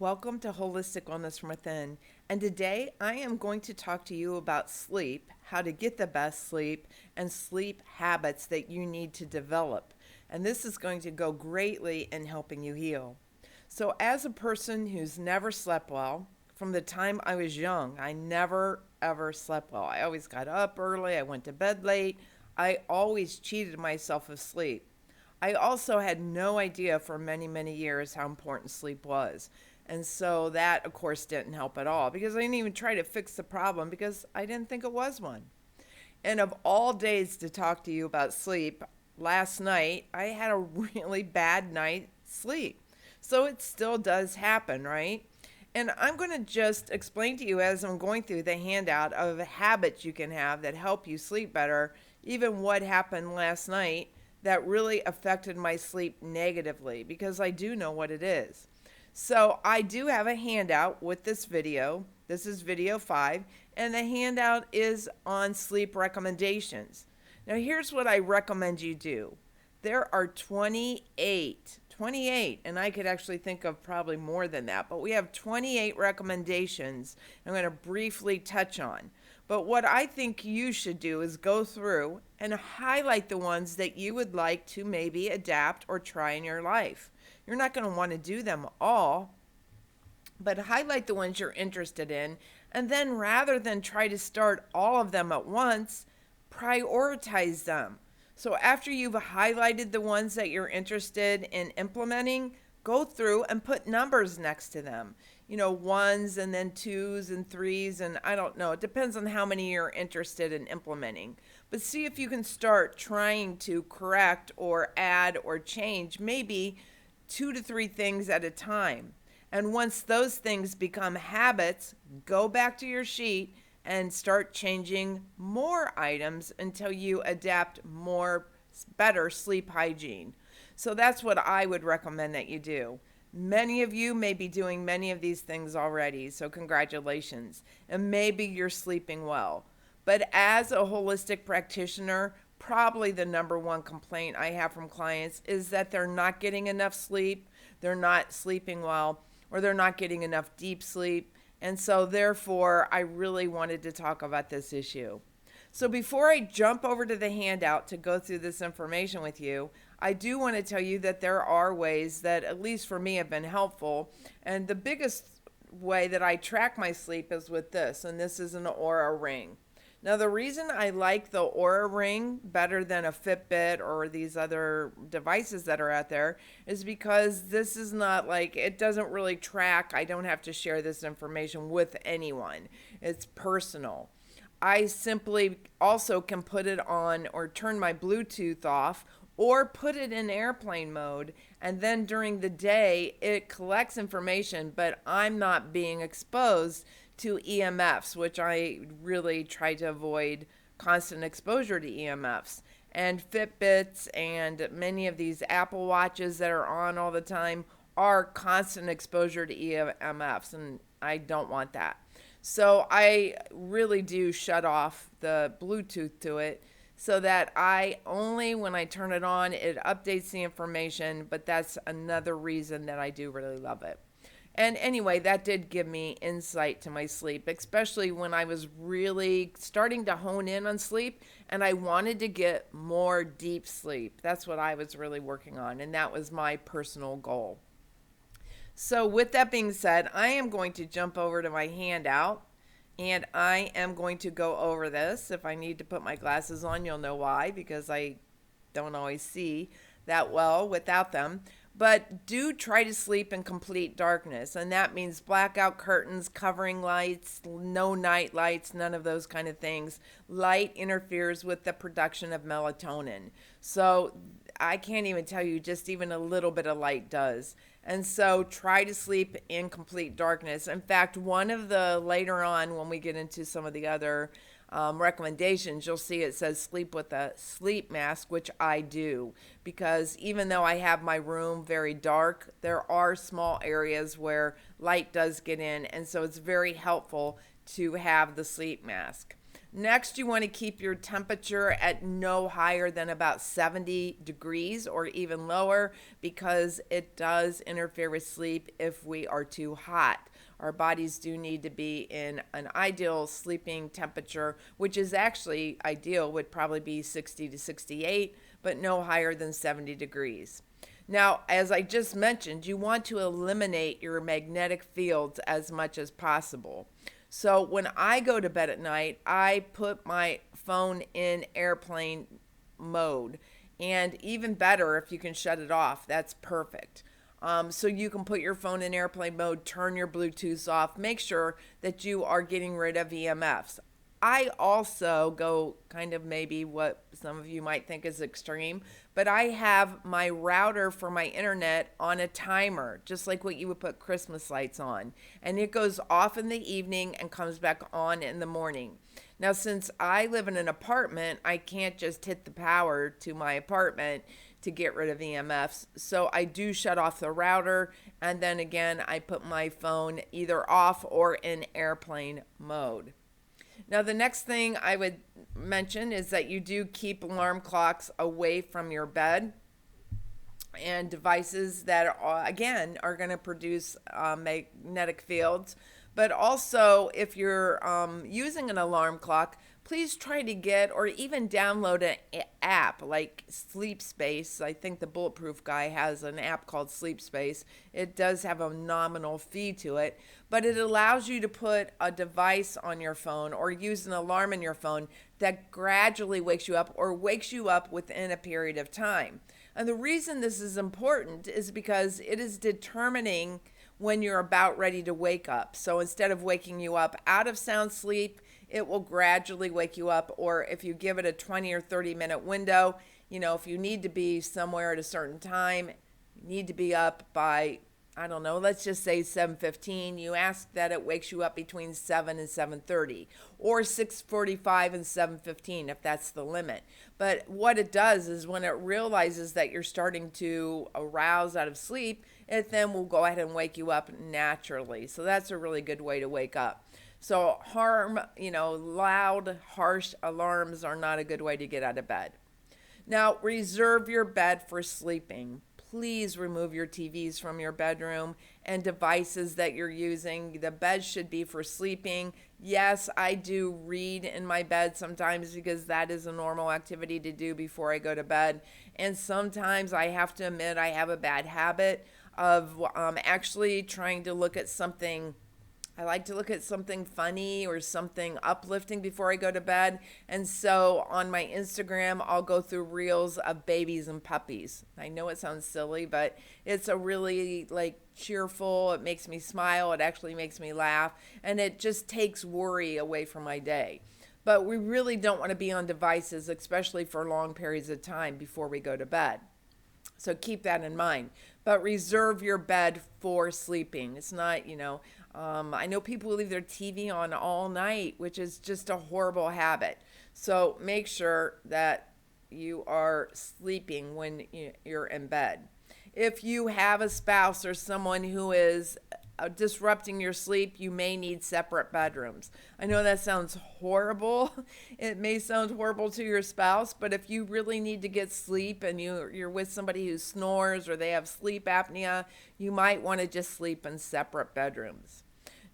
Welcome to Holistic Wellness from Within. And today I am going to talk to you about sleep, how to get the best sleep, and sleep habits that you need to develop. And this is going to go greatly in helping you heal. So, as a person who's never slept well, from the time I was young, I never ever slept well. I always got up early, I went to bed late, I always cheated myself of sleep. I also had no idea for many, many years how important sleep was. And so that, of course, didn't help at all because I didn't even try to fix the problem because I didn't think it was one. And of all days to talk to you about sleep, last night I had a really bad night's sleep. So it still does happen, right? And I'm going to just explain to you as I'm going through the handout of habits you can have that help you sleep better, even what happened last night that really affected my sleep negatively because I do know what it is. So I do have a handout with this video. This is video 5, and the handout is on sleep recommendations. Now here's what I recommend you do. There are 28, and I could actually think of probably more than that, but we have 28 recommendations I'm going to briefly touch on. But what I think you should do is go through and highlight the ones that you would like to maybe adapt or try in your life. You're not going to want to do them all, but highlight the ones you're interested in. And then rather than try to start all of them at once, prioritize them. So after you've highlighted the ones that you're interested in implementing, go through and put numbers next to them. You know, ones and then twos and threes, and I don't know. It depends on how many you're interested in implementing. But see if you can start trying to correct or add or change maybe 2 to 3 things at a time. And once those things become habits, go back to your sheet and start changing more items until you adapt more better sleep hygiene. So that's what I would recommend that you do. Many of you may be doing many of these things already, so congratulations. And maybe you're sleeping well. But as a holistic practitioner, probably the number one complaint I have from clients is that they're not getting enough sleep, they're not sleeping well, or they're not getting enough deep sleep. And so therefore, I really wanted to talk about this issue. So before I jump over to the handout to go through this information with you, I do want to tell you that there are ways that, at least for me, have been helpful. And the biggest way that I track my sleep is with this, and this is an Oura ring. Now, the reason I like the Oura ring better than a Fitbit or these other devices that are out there is because this is not like, it doesn't really track. I don't have to share this information with anyone. It's personal. I simply also can put it on or turn my Bluetooth off or put it in airplane mode, and then during the day it collects information, but I'm not being exposed to EMFs, which I really try to avoid constant exposure to EMFs. And Fitbits and many of these Apple Watches that are on all the time are constant exposure to EMFs, and I don't want that. So I really do shut off the Bluetooth to it so that I only, when I turn it on, it updates the information, but that's another reason that I do really love it. And anyway, that did give me insight to my sleep, especially when I was really starting to hone in on sleep and I wanted to get more deep sleep. That's what I was really working on, and that was my personal goal. So with that being said, I am going to jump over to my handout and I am going to go over this. If I need to put my glasses on, you'll know why, because I don't always see that well without them. But do try to sleep in complete darkness, and that means blackout curtains, covering lights, no night lights, none of those kind of things. Light interferes with the production of melatonin. So I can't even tell you, just even a little bit of light does. And so try to sleep in complete darkness. In fact, one of the later on, when we get into some of the other recommendations, you'll see it says sleep with a sleep mask, which I do, because even though I have my room very dark, there are small areas where light does get in, and so it's very helpful to have the sleep mask. Next, you want to keep your temperature at no higher than about 70 degrees or even lower, because it does interfere with sleep if we are too hot. Our bodies do need to be in an ideal sleeping temperature, which is actually ideal, would probably be 60 to 68, but no higher than 70 degrees. Now, as I just mentioned, you want to eliminate your magnetic fields as much as possible. So when I go to bed at night, I put my phone in airplane mode. And even better, if you can shut it off, that's perfect. So you can put your phone in airplane mode, turn your Bluetooth off, make sure that you are getting rid of EMFs. I also go kind of maybe what some of you might think is extreme, but I have my router for my internet on a timer, just like what you would put Christmas lights on. And it goes off in the evening and comes back on in the morning. Now, since I live in an apartment, I can't just hit the power to my apartment to get rid of EMFs. So I do shut off the router, and then again, I put my phone either off or in airplane mode. Now, the next thing I would mention is that you do keep alarm clocks away from your bed and devices that, again, are going to produce magnetic fields. But also, if you're using an alarm clock, please try to get or even download an app like Sleep Space. I think the Bulletproof guy has an app called Sleep Space. It does have a nominal fee to it, but it allows you to put a device on your phone or use an alarm in your phone that gradually wakes you up or wakes you up within a period of time. And the reason this is important is because it is determining when you're about ready to wake up. So instead of waking you up out of sound sleep, it will gradually wake you up. Or if you give it a 20 or 30-minute window, if you need to be somewhere at a certain time, you need to be up by, I don't know, let's just say 7:15. You ask that it wakes you up between 7 and 7:30, or 6:45 and 7:15 if that's the limit. But what it does is when it realizes that you're starting to arouse out of sleep, it then will go ahead and wake you up naturally. So that's a really good way to wake up. So loud, harsh alarms are not a good way to get out of bed. Now, reserve your bed for sleeping. Please remove your TVs from your bedroom and devices that you're using. The bed should be for sleeping. Yes, I do read in my bed sometimes because that is a normal activity to do before I go to bed. And sometimes I have to admit I have a bad habit of actually trying to look at something. I like to look at something funny or something uplifting before I go to bed. And so on my Instagram, I'll go through reels of babies and puppies. I know it sounds silly, but it's a really cheerful, it makes me smile, it actually makes me laugh, and it just takes worry away from my day. But we really don't want to be on devices, especially for long periods of time before we go to bed. So keep that in mind. But reserve your bed for sleeping. It's not, I know people leave their TV on all night, which is just a horrible habit. So make sure that you are sleeping when you're in bed. If you have a spouse or someone who is disrupting your sleep, you may need separate bedrooms. I know that sounds horrible. It may sound horrible to your spouse, but if you really need to get sleep and you're with somebody who snores or they have sleep apnea, you might want to just sleep in separate bedrooms.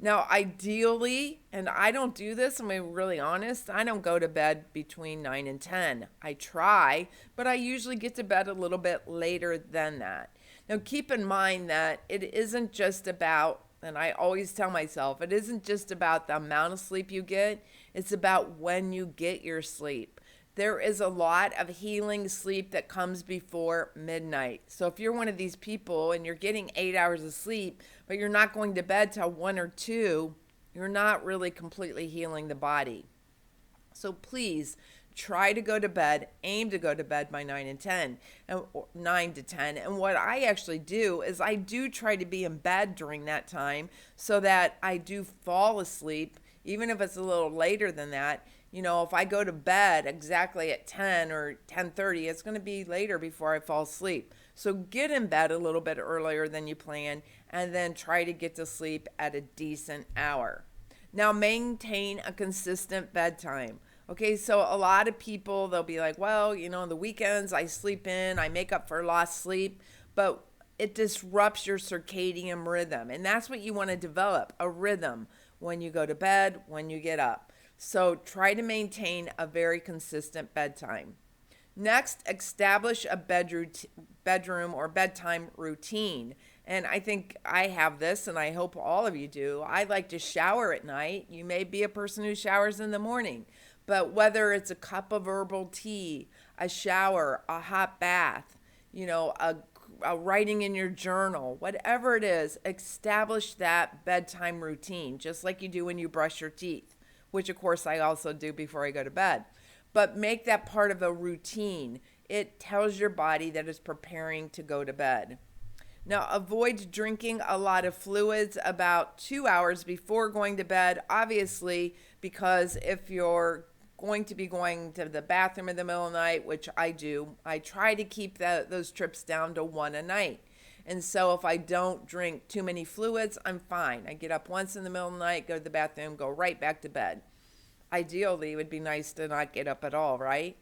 Now, ideally, and I don't do this, I'm being really honest, I don't go to bed between 9 and 10. I try, but I usually get to bed a little bit later than that. Now, keep in mind that it isn't just about, and I always tell myself, it isn't just about the amount of sleep you get, it's about when you get your sleep. There is a lot of healing sleep that comes before midnight. So if you're one of these people and you're getting 8 hours of sleep, but you're not going to bed till 1 or 2, you're not really completely healing the body. So please try to go to bed, aim to go to bed by 9 and 10, and 9 to 10. And what I actually do is I do try to be in bed during that time so that I do fall asleep, even if it's a little later than that. If I go to bed exactly at 10 or 10:30, it's going to be later before I fall asleep. So get in bed a little bit earlier than you plan, and then try to get to sleep at a decent hour. Now, maintain a consistent bedtime. Okay, so a lot of people, they'll be like, well, the weekends I sleep in, I make up for lost sleep, but it disrupts your circadian rhythm. And that's what you want to develop, a rhythm when you go to bed, when you get up. So try to maintain a very consistent bedtime. Next, establish a bedroom or bedtime routine. And I think I have this, and I hope all of you do. I like to shower at night. You may be a person who showers in the morning, but whether it's a cup of herbal tea, a shower, a hot bath, a writing in your journal, whatever it is, establish that bedtime routine, just like you do when you brush your teeth, which of course I also do before I go to bed. But make that part of a routine. It tells your body that it's preparing to go to bed. Now, avoid drinking a lot of fluids about 2 hours before going to bed, obviously, because if you're going to be going to the bathroom in the middle of the night, which I do, I try to keep those trips down to one a night. And so if I don't drink too many fluids, I'm fine. I get up once in the middle of the night, go to the bathroom, go right back to bed. Ideally, it would be nice to not get up at all, right?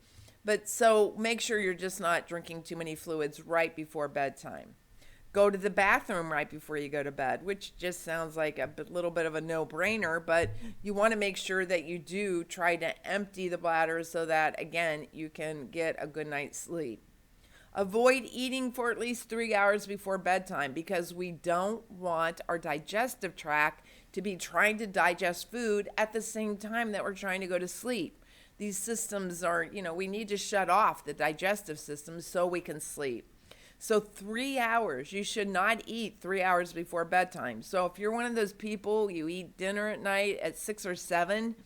But so make sure you're just not drinking too many fluids right before bedtime. Go to the bathroom right before you go to bed, which just sounds like a little bit of a no-brainer, but you want to make sure that you do try to empty the bladder so that, again, you can get a good night's sleep. Avoid eating for at least 3 hours before bedtime because we don't want our digestive tract to be trying to digest food at the same time that we're trying to go to sleep. These systems are, we need to shut off the digestive system so we can sleep. So 3 hours, you should not eat 3 hours before bedtime. So if you're one of those people, you eat dinner at night at 6 or 7,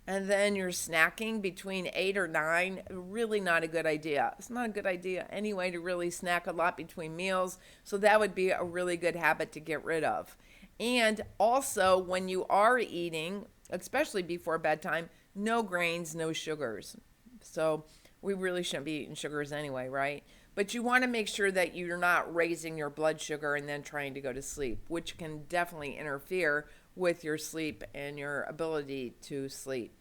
and then you're snacking between 8 or 9, really not a good idea. It's not a good idea anyway to really snack a lot between meals. So that would be a really good habit to get rid of. And also when you are eating, especially before bedtime, no grains, no sugars. So we really shouldn't be eating sugars anyway, right? But you want to make sure that you're not raising your blood sugar and then trying to go to sleep, which can definitely interfere with your sleep and your ability to sleep.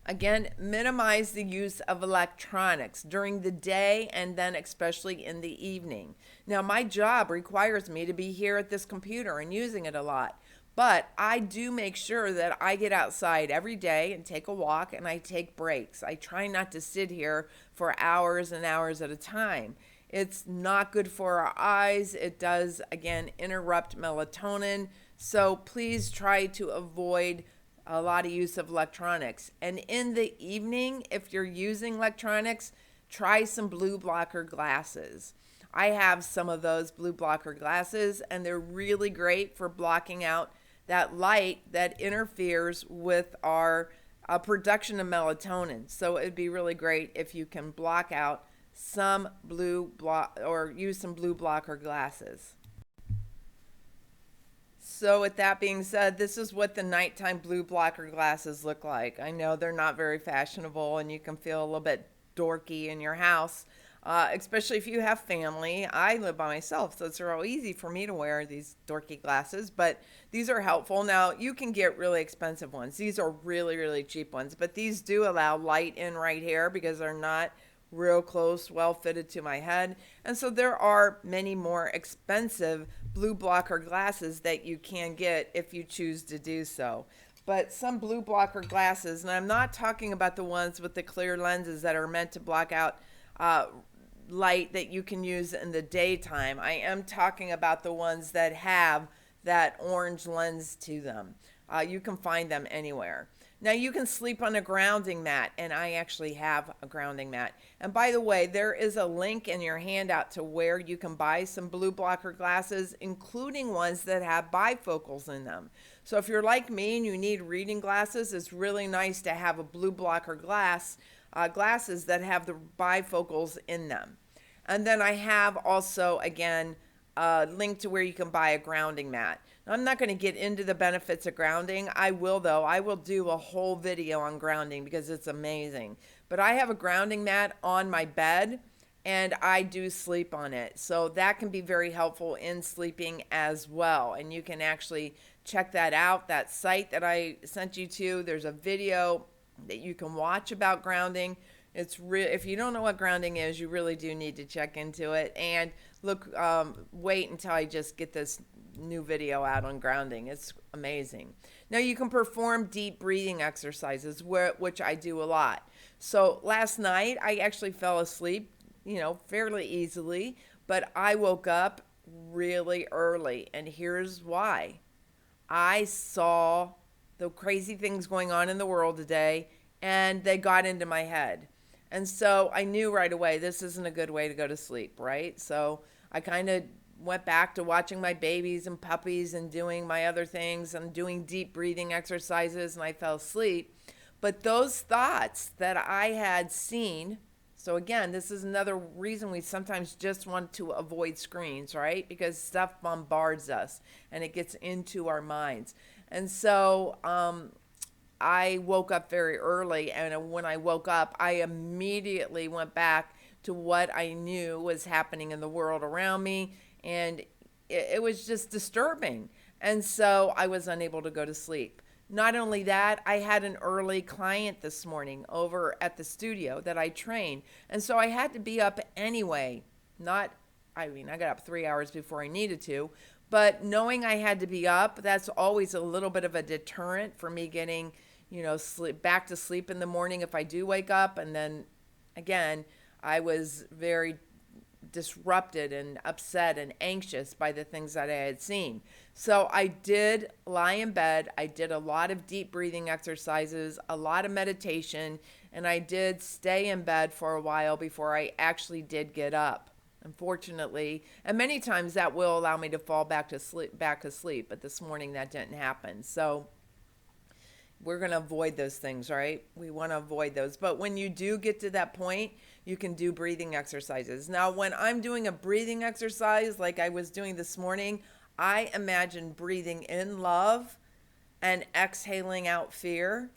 Again, minimize the use of electronics during the day and then especially in the evening. Now, my job requires me to be here at this computer and using it a lot. But I do make sure that I get outside every day and take a walk and I take breaks. I try not to sit here for hours and hours at a time. It's not good for our eyes. It does, again, interrupt melatonin. So please try to avoid a lot of use of electronics. And in the evening, if you're using electronics, try some blue blocker glasses. I have some of those blue blocker glasses, and they're really great for blocking out that light that interferes with our production of melatonin. So it'd be really great if you can block out some or use some blue blocker glasses. So with that being said, this is what the nighttime blue blocker glasses look like. I know they're not very fashionable and you can feel a little bit dorky in your house. Especially if you have family. I live by myself, so it's real easy for me to wear these dorky glasses, but these are helpful. Now, you can get really expensive ones. These are really, really cheap ones, but these do allow light in right here because they're not real close, well fitted to my head. And so there are many more expensive blue blocker glasses that you can get if you choose to do so. But some blue blocker glasses, and I'm not talking about the ones with the clear lenses that are meant to block out light that you can use in the daytime. I am talking about the ones that have that orange lens to them. You can find them anywhere. Now you can sleep on a grounding mat, and I actually have a grounding mat. And by the way, there is a link in your handout to where you can buy some blue blocker glasses, including ones that have bifocals in them. So if you're like me and you need reading glasses, it's really nice to have a blue blocker glasses that have the bifocals in them. And then I have also, again, a link to where you can buy a grounding mat. Now, I'm not going to get into the benefits of grounding. I will, though. I will do a whole video on grounding because it's amazing. But I have a grounding mat on my bed, and I do sleep on it. So that can be very helpful in sleeping as well. And you can actually check that out, that site that I sent you to. There's a video that you can watch about grounding. It's if you don't know what grounding is, you really do need to check into it. And look, wait until I just get this new video out on grounding. It's amazing. Now you can perform deep breathing exercises, which I do a lot. So last night I actually fell asleep, fairly easily, but I woke up really early, and here's why. I saw the crazy things going on in the world today, and they got into my head. And so I knew right away this isn't a good way to go to sleep, right? So I kind of went back to watching my babies and puppies and doing my other things and doing deep breathing exercises, and I fell asleep. But those thoughts that I had seen, so again, this is another reason we sometimes just want to avoid screens, right? Because stuff bombards us and it gets into our minds. And so I woke up very early, and when I woke up, I immediately went back to what I knew was happening in the world around me, and it was just disturbing. And so I was unable to go to sleep. Not only that, I had an early client this morning over at the studio that I train, and so I had to be up anyway. I got up 3 hours before I needed to, but knowing I had to be up, that's always a little bit of a deterrent for me getting, back to sleep in the morning if I do wake up. And then again, I was very disrupted and upset and anxious by the things that I had seen. So I did lie in bed. I did a lot of deep breathing exercises, a lot of meditation, and I did stay in bed for a while before I actually did get up. Unfortunately, and many times that will allow me to fall back asleep, but this morning that didn't happen. So we're going to avoid those things, right? We want to avoid those. But when you do get to that point, you can do breathing exercises. Now, when I'm doing a breathing exercise like I was doing this morning, I imagine breathing in love and exhaling out fear,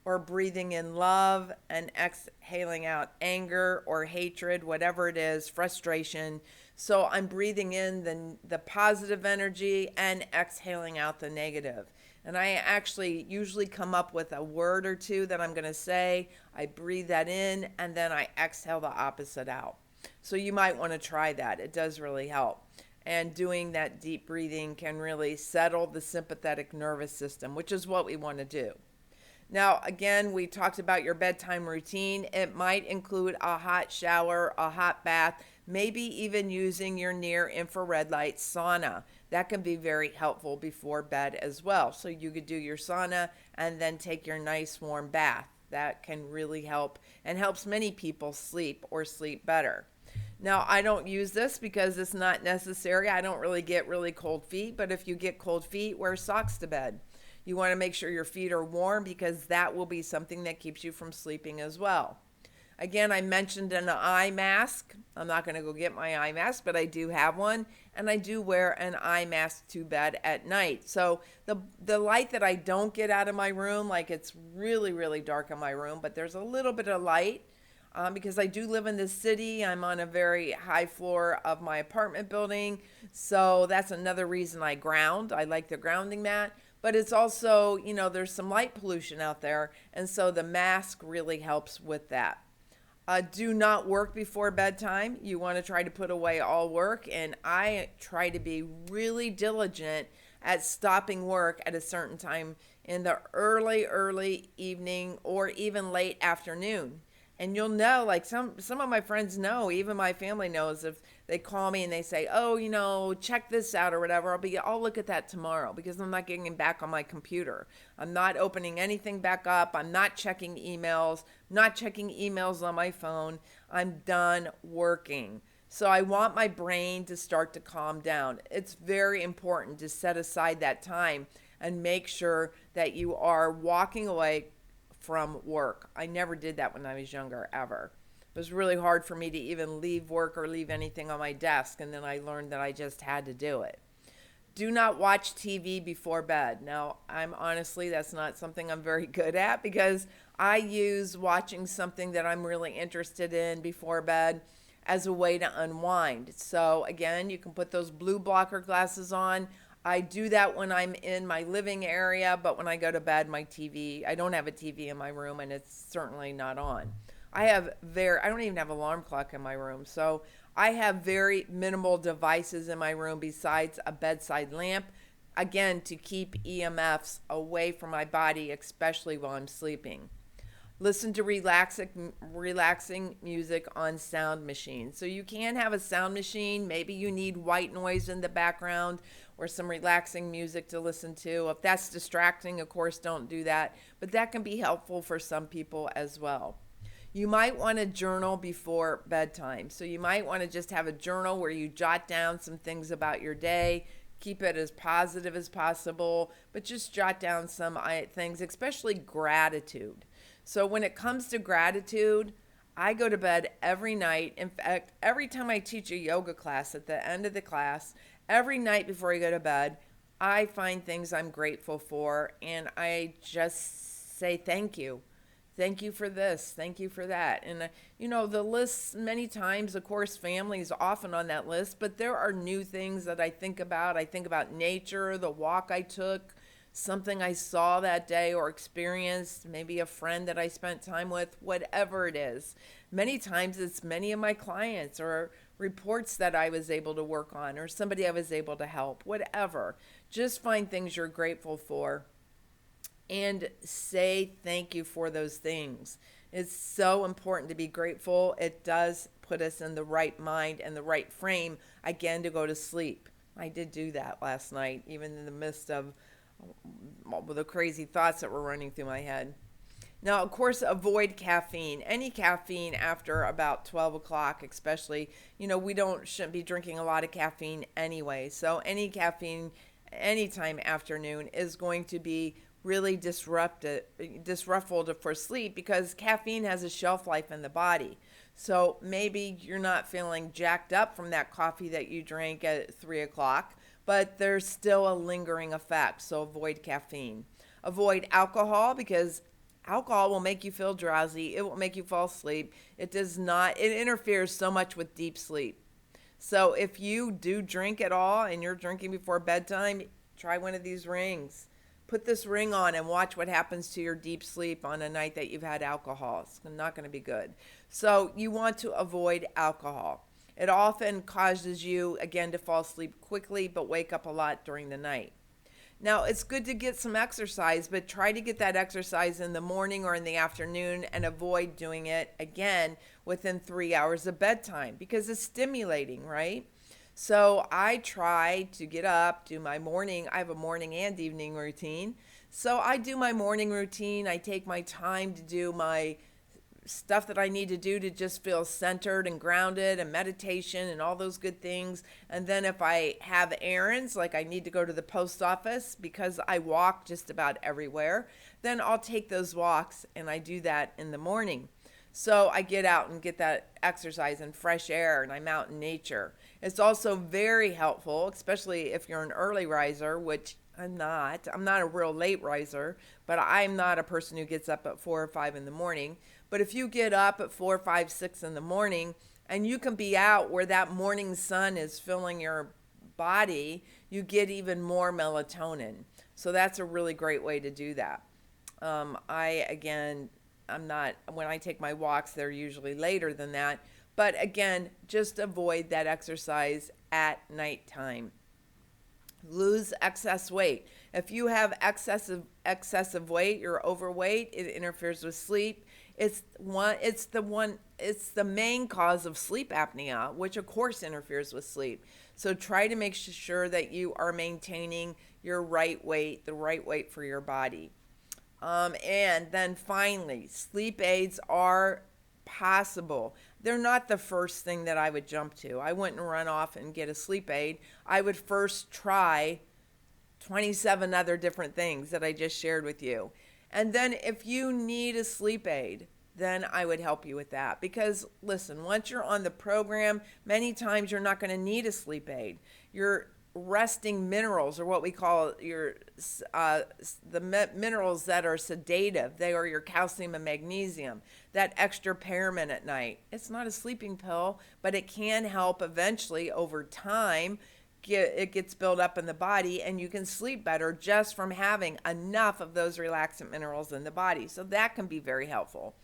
or breathing in love and exhaling out anger or hatred, whatever it is, frustration. So I'm breathing in the positive energy and exhaling out the negative. And I actually usually come up with a word or two that I'm going to say. I breathe that in, and then I exhale the opposite out. So you might want to try that. It does really help. And doing that deep breathing can really settle the sympathetic nervous system, which is what we want to do. Now, again, we talked about your bedtime routine. It might include a hot shower, a hot bath, maybe even using your near infrared light sauna. That can be very helpful before bed as well. So you could do your sauna and then take your nice warm bath. That can really help and helps many people sleep or sleep better. Now, I don't use this because it's not necessary. I don't really get really cold feet, but if you get cold feet, wear socks to bed. You want to make sure your feet are warm because that will be something that keeps you from sleeping as well. Again, I mentioned an eye mask. I'm not going to go get my eye mask, but I do have one, and I do wear an eye mask to bed at night. So the light that I don't get out of my room, like it's really, really dark in my room, but there's a little bit of light because I do live in the city. I'm on a very high floor of my apartment building, so that's another reason I ground. I like the grounding mat. But it's also, there's some light pollution out there, and so the mask really helps with that. Do not work before bedtime. You want to try to put away all work, and I try to be really diligent at stopping work at a certain time in the early evening or even late afternoon. And you'll know, like some of my friends know, even my family knows, if they call me and they say, oh, check this out or whatever, I'll look at that tomorrow because I'm not getting back on my computer. I'm not opening anything back up. I'm not checking emails, on my phone. I'm done working. So I want my brain to start to calm down. It's very important to set aside that time and make sure that you are walking away from work. I never did that when I was younger, ever. It was really hard for me to even leave work or leave anything on my desk, and then I learned that I just had to do it. Do not watch TV before bed. Now, that's not something I'm very good at because I use watching something that I'm really interested in before bed as a way to unwind. So again, you can put those blue blocker glasses on. I do that when I'm in my living area, but when I go to bed, I don't have a TV in my room and it's certainly not on. I don't even have an alarm clock in my room. So I have very minimal devices in my room besides a bedside lamp, again, to keep EMFs away from my body, especially while I'm sleeping. Listen to relaxing music on sound machines. So you can have a sound machine. Maybe you need white noise in the background or some relaxing music to listen to. If that's distracting, of course, don't do that. But that can be helpful for some people as well. You might want to journal before bedtime. So you might want to just have a journal where you jot down some things about your day. Keep it as positive as possible, but just jot down some things, especially gratitude. So when it comes to gratitude, I go to bed every night. In fact, every time I teach a yoga class, at the end of the class, every night before I go to bed, I find things I'm grateful for, and I just say thank you. Thank you for this. Thank you for that. And, the list many times, of course, family is often on that list, but there are new things that I think about. I think about nature, the walk I took, something I saw that day or experienced, maybe a friend that I spent time with, whatever it is. Many times it's many of my clients or reports that I was able to work on or somebody I was able to help, whatever. Just find things you're grateful for and say thank you for those things. It's so important to be grateful. It does put us in the right mind and the right frame, again, to go to sleep. I did do that last night, even in the midst of the crazy thoughts that were running through my head. Now, of course, avoid caffeine. Any caffeine after about 12 o'clock, especially, shouldn't be drinking a lot of caffeine anyway. So any caffeine anytime afternoon is going to be really disruptful for sleep because caffeine has a shelf life in the body. So maybe you're not feeling jacked up from that coffee that you drank at 3 o'clock, but there's still a lingering effect. So avoid caffeine. Avoid alcohol because alcohol will make you feel drowsy. It will make you fall asleep. It interferes so much with deep sleep. So if you do drink at all and you're drinking before bedtime, try one of these rings. Put this ring on and watch what happens to your deep sleep on a night that you've had alcohol. It's not going to be good. So you want to avoid alcohol. It often causes you, again, to fall asleep quickly, but wake up a lot during the night. Now, it's good to get some exercise, but try to get that exercise in the morning or in the afternoon and avoid doing it, again, within 3 hours of bedtime because it's stimulating, right? So I try to get up, do my morning. I have a morning and evening routine. So I do my morning routine. I take my time to do my stuff that I need to do to just feel centered and grounded and meditation and all those good things. And then if I have errands, like I need to go to the post office because I walk just about everywhere, then I'll take those walks and I do that in the morning. So I get out and get that exercise and fresh air and I'm out in nature. It's also very helpful, especially if you're an early riser, which I'm not. I'm not a real late riser, but I'm not a person who gets up at 4 or 5 in the morning. But if you get up at 4, 5, 6 in the morning and you can be out where that morning sun is filling your body, you get even more melatonin. So that's a really great way to do that. When I take my walks, they're usually later than that. But again, just avoid that exercise at nighttime. Lose excess weight. If you have excessive weight, you're overweight, it interferes with sleep. It's the main cause of sleep apnea, which of course interferes with sleep. So try to make sure that you are maintaining your right weight, the right weight for your body. And then finally, sleep aids are possible. They're not the first thing that I would jump to. I wouldn't run off and get a sleep aid. I would first try 27 other different things that I just shared with you. And then if you need a sleep aid, then I would help you with that. Because listen, once you're on the program, many times you're not going to need a sleep aid. Your resting minerals, or what we call minerals that are sedative. They are your calcium and magnesium, that extra Paramin at night. It's not a sleeping pill, but it can help eventually over time it gets built up in the body, and you can sleep better just from having enough of those relaxant minerals in the body. So that can be very helpful.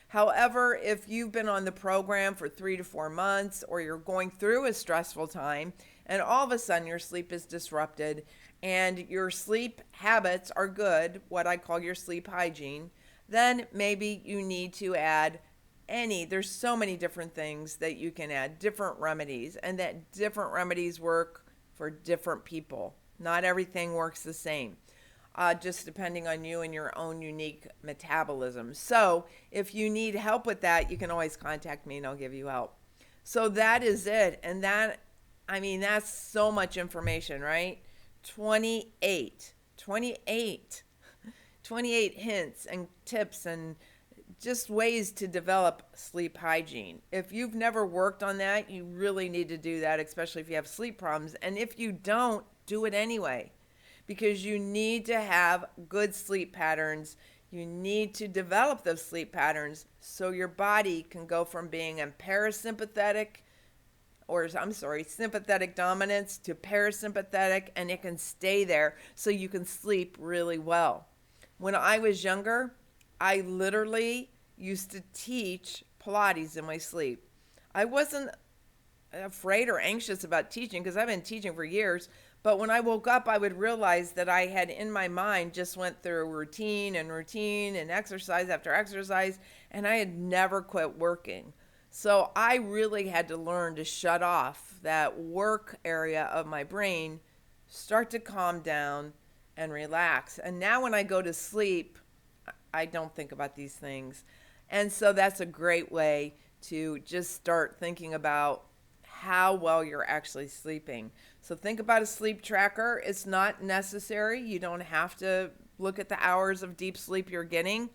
However, if you've been on the program for 3 to 4 months, or you're going through a stressful time and all of a sudden your sleep is disrupted and your sleep habits are good, what I call your sleep hygiene, then maybe you need to add there's so many different things that you can add, different remedies, and that different remedies work for different people. Not everything works the same, just depending on you and your own unique metabolism. So if you need help with that, you can always contact me and I'll give you help. So that is it. And that's so much information, right? 28 hints and tips and just ways to develop sleep hygiene. If you've never worked on that, you really need to do that, especially if you have sleep problems. And if you don't, do it anyway, because you need to have good sleep patterns. You need to develop those sleep patterns so your body can go from being in sympathetic dominance to parasympathetic, and it can stay there so you can sleep really well. When I was younger, I literally used to teach Pilates in my sleep. I wasn't afraid or anxious about teaching because I've been teaching for years. But when I woke up, I would realize that I had in my mind just went through routine and exercise after exercise, and I had never quit working. So I really had to learn to shut off that work area of my brain, start to calm down and relax. And now when I go to sleep, I don't think about these things. And so that's a great way to just start thinking about how well you're actually sleeping. So think about a sleep tracker. It's not necessary. You don't have to look at the hours of deep sleep you're getting.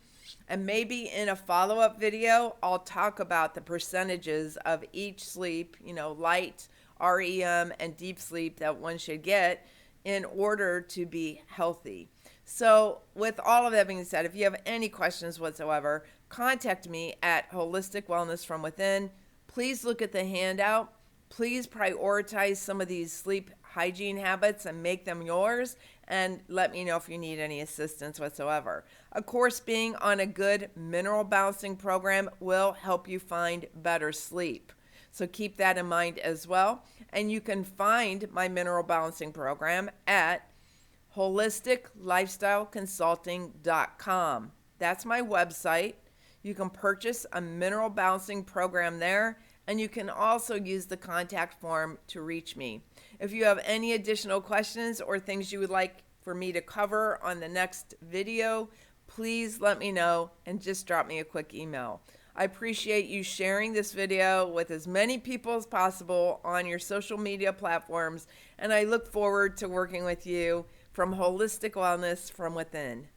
And maybe in a follow-up video, I'll talk about the percentages of each sleep, light, REM, and deep sleep that one should get in order to be healthy. So with all of that being said, if you have any questions whatsoever, contact me at Holistic Wellness from Within. Please look at the handout. Please prioritize some of these sleep hygiene habits and make them yours, and let me know if you need any assistance whatsoever. Of course, being on a good mineral balancing program will help you find better sleep. So keep that in mind as well. And you can find my mineral balancing program at holisticlifestyleconsulting.com. That's my website. You can purchase a mineral balancing program there, and you can also use the contact form to reach me. If you have any additional questions or things you would like for me to cover on the next video, please let me know and just drop me a quick email. I appreciate you sharing this video with as many people as possible on your social media platforms, and I look forward to working with you from Holistic Wellness from Within.